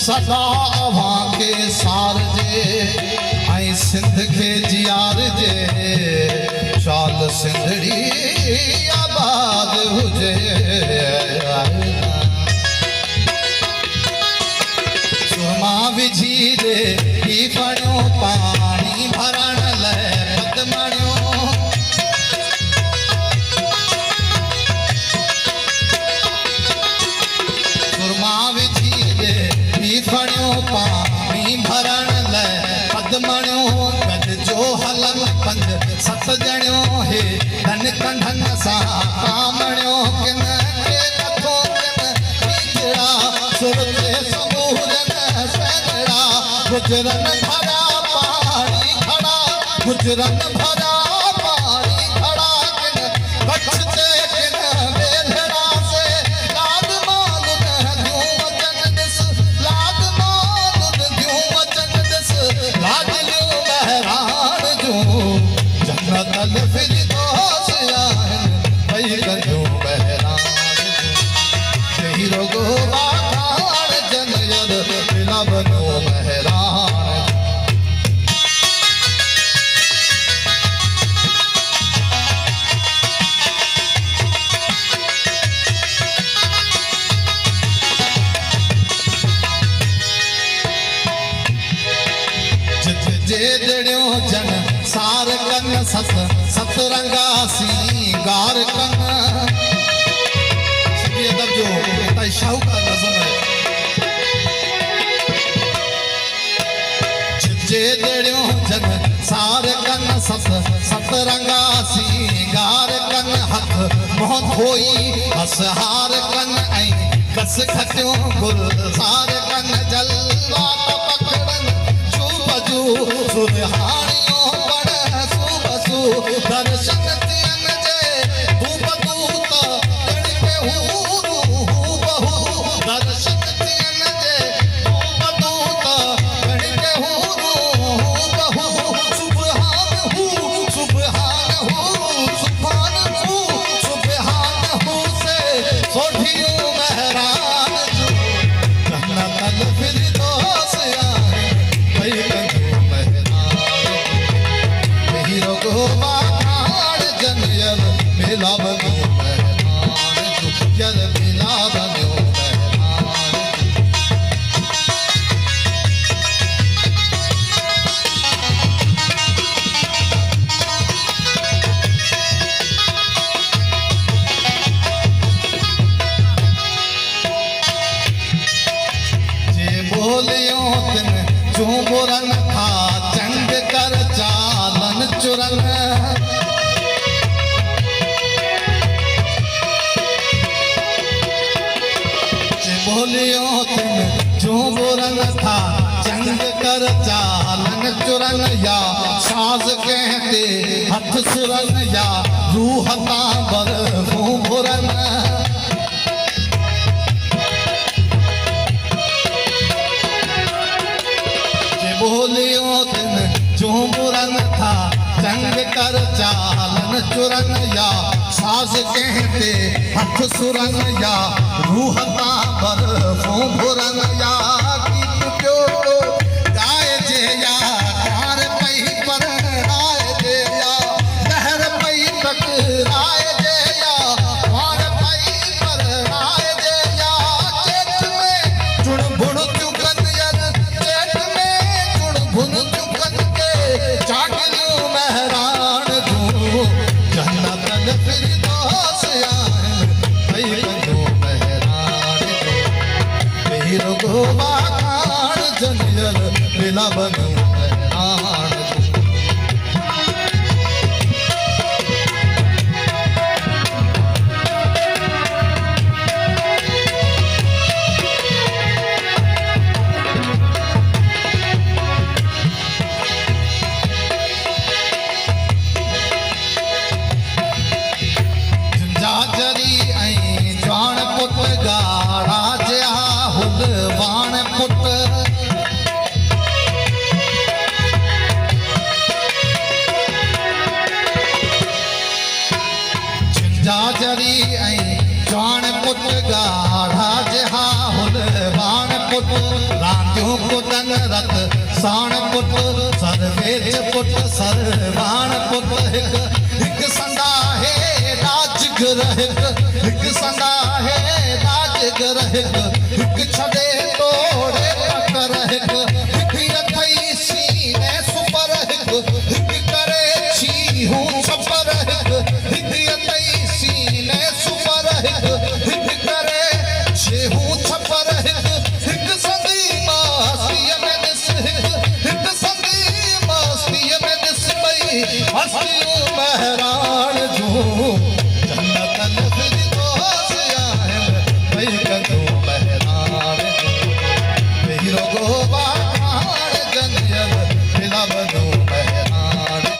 सदा अवां के सार जे ऐं सिंध के जियार जे शाल सिंधड़ी आबाद हुजे सुरमा विझी दे ही पणियो पानी भरण लाइ पदमणियो सुरमा विझी दे फणियो पानी भरण लाइ पदमणियो गॾ जो हलन पंज सत ॼणियो हे धन कंढन सां कामणियो किन के नथो किन कीचड़ा सुर ते समूरन सैनड़ा गुजरन भरा पानी खड़ा गुजरन भरा पानी खड़ा किन कच्छ ते किन बेलड़ा से लाद माल दूं वचन ॾिस लाद माल दूं वचन ॾिस लाजलियो बहरान जो जन्नत फिरदौस आहिनि भई कंजो बहरान यही रोगो बाखान जनयल दिला बनो बहरान जे जड़ियो जन सार कन सत सतरंगा सिंगार कन सभी अदब जो ताई शाहूकार नज़म है जे जड़ियो जन सार कन सत सतरंगा सिंगार कन हथ मोह धोई असहार कन ऐं कस खटियो गुलज़ार कन जलवा पकड़न सुरहानियो बड़ सुबसु दर्शन तियन जे धूप दूत गण के हूरू बहु दर्शन तियन जे धूप दूत गण के हूरू बहु सुभान हू सुभान हू सुभान हू सुभान हू से सोठियो महरान जो जन्नत फिरदौस आए भई बाखान जनयल मिला बनो बहरान जल मिला बनो जे बोलियो तिन झूमरन था चंड कर चालन चुरन बोलियो तुम झूमरन था चंद कर चालन चुरन या साज कहते हथ सुरन या रूह तांबर घूमरन बोलियो तुम झूमरन था चंग कर चालन चुरन या साज कहते हथ सुरन या रूह तांबर घूमरन या गीत प्यो गाए जे या कार पई पर आए जे या लहर पई टकराए जे या वार पई पर आए जे या चेत में चुण बुण चुकन यर चेत में चुण बुण चुकन के चागलियो महरान जो जन्नत फिरदौस आए भई कंजो महरान जो हिरो गो वेला बनो बहराण जाजरी ऐं जवान पुट गाड़ा जिया हुलवान पुट जाजरी ऐं जवान पुट गाड़ा जिया हुलवान पुट रांदियूं पुटन रत साण पुट सरवेज पुट सरवान पुट हिकु संदा है राजगर हिकु संदा है राजगर हिकु छॾे तोड़े कर हिकु अथई सीने सुपर हिकु करे छीहूं छपर हिकु अथई सीने सुपर हिकु करे छीहूं छपर हिकु संदी मस्तीअ में ॾिस हिकु संदी मस्तीअ में ॾिस भई हस्तियूं बहरा